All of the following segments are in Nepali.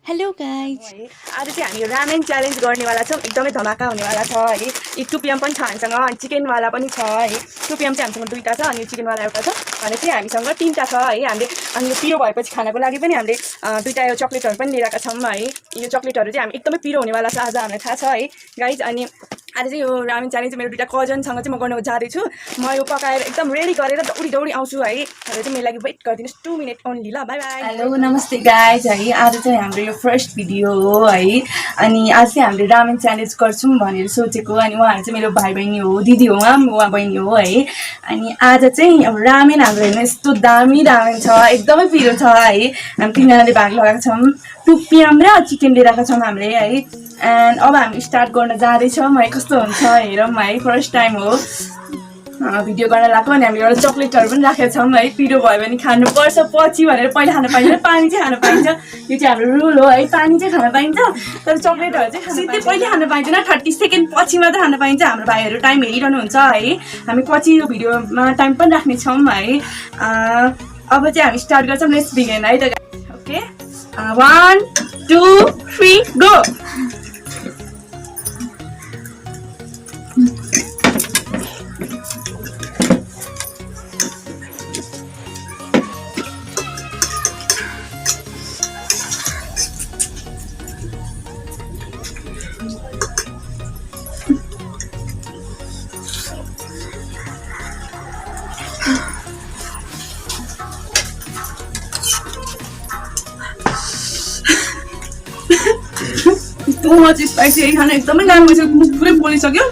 हेलो गाइज आज चाहिँ हामी रामेन च्यालेन्ज गर्नेवाला छौँ। एकदमै धमाका हुनेवाला छ है। यी 2 PM पनि छ हामीसँग अनि चिकनवाला पनि छ है। 2 PM चाहिँ हामीसँग 2टा छ अनि चिकनवाला एउटा छ भने चाहिँ हामीसँग 3टा छ है। हामीले अनि यो पिरो भएपछि खानको लागि पनि हामीले 2टा यो चक्लेटहरू पनि लिएका छौँ है। यो चक्लेटहरू चाहिँ हामी एकदमै पिरो हुनेवाला छ आज हामीलाई थाहा छ है गाइज। अनि आज चाहिँ यो रामेन च्यालेन्ज मेरो 2टा कजनसँग चाहिँ म गर्न जाँदैछु। म यो पकाएर एकदम रेडी गरेर दौडी दौडी आउँछु है। अहिले चाहिँ मेरो लागि वेट गरिदिनुहोस् 2 मिनट ओन्ली ल। By by. हेलो नमस्ते गाइज है। आज चाहिँ हाम्रो यो फर्स्ट भिडियो हो है। अनि आज चाहिँ हामीले रामेन च्यालेन्ज गर्छौँ भनेर सोचेको। अनि उहाँहरू चाहिँ मेरो भाइ बहिनी हो, दिदी हो, उहाँ बहिनी हो है। अनि आज चाहिँ अब रामेन हाम्रो हेर्नु यस्तो दामी रामेन छ, एकदमै पिरो छ है। हामी 3जनाले भाग लगाएको छौँ। 2 PM र चिकन लिइरहेको छौँ हामीले है। एन्ड अब हामी स्टार्ट गर्न जाँदैछौँ है। कस्तो हुन्छ हेरौँ है। फर्स्ट टाइम हो भिडियो गर्न लाग्यो। अनि हामीले एउटा चक्लेटहरू पनि राखेका छौँ है। पिरो भयो भने खानुपर्छ पछि भनेर पहिला खान पाइन्छ, पानी चाहिँ खान पाइन्छ। यो चाहिँ हाम्रो रुल हो है। पानी चाहिँ खान पाइन्छ तर चक्लेटहरू चाहिँ सिधै पहिले खान पाइँदैन, 30 सेकेन्ड पछि मात्र खान पाइन्छ। हाम्रो भाइहरू टाइम हेरिरहनु हुन्छ है। हामी पछि यो भिडियोमा टाइम पनि राख्नेछौँ है। अब चाहिँ हामी स्टार्ट गर्छौँ। लेट्स बिगिन है त। Okay 1 2 3 go. So much spicy है खाना, एकदमै राम्रो छ। मुख पुरै पोलिसक्यो।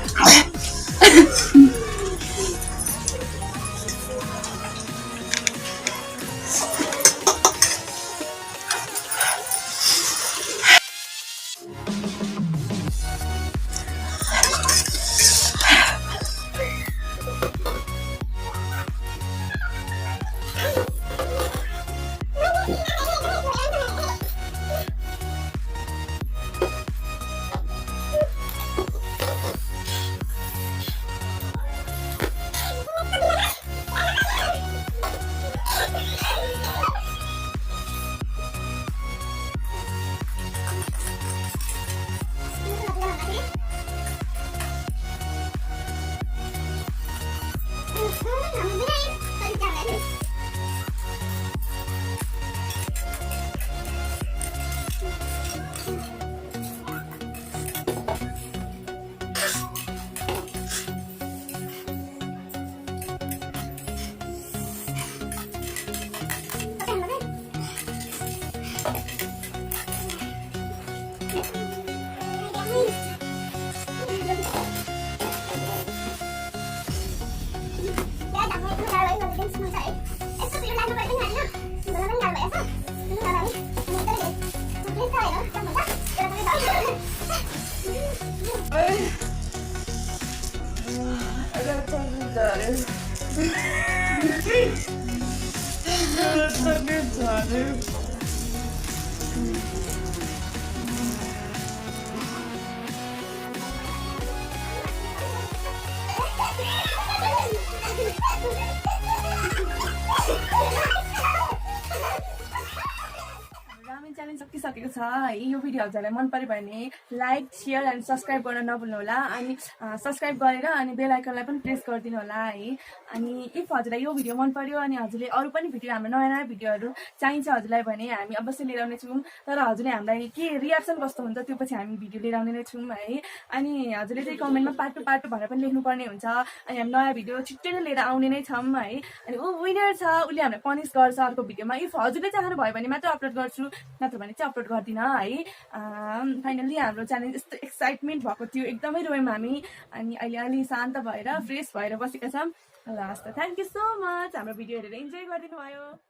रामेन च्यालेन्ज सकिसकेको छ है। यो भिडियो हजुरलाई मन पर्यो भने लाइक शेयर एन्ड सब्सक्राइब गर्न नभुल्नु होला। अनि सब्सक्राइब गरेर अनि बेल आइकनलाई पनि प्रेस गरिदिनु होला है। अनि इफ हजुरलाई यो भिडियो मन पर्यो अनि हजुरले अरू पनि भिडियो हाम्रो नयाँ नयाँ भिडियोहरू चाहिन्छ हजुरलाई भने हामी अवश्य लिएर आउने छौँ। तर हजुरले हामीलाई के रियाक्सन कस्तो हुन्छ त्यो पछि हामी भिडियो लिएर आउने नै छौँ है। अनि हजुरले चाहिँ कमेन्टमा पार्ट टु भनेर पनि लेख्नुपर्ने हुन्छ। अनि हामी नयाँ भिडियो छिट्टै नै लिएर आउने नै छौँ है। अनि ऊ विनर छ, उसले हामीलाई पनिस गर्छ अर्को भिडियोमा। इफ हजुरले चाहनु भयो भने मात्र अपलोड गर्छु, नत्र भने चाहिँ अपलोड गर्दिनँ है। फाइनल्ली हाम्रो च्यालेन्ज यस्तो एक्साइटमेन्ट भएको थियो, एकदमै रोयौँ हामी। अनि अहिले अलि शान्त भएर फ्रेस भएर बसेका छौँ। ल हस् त, थ्याङ्क यू सो मच हाम्रो भिडियो हेरेर इन्जोय गरिदिनु भयो।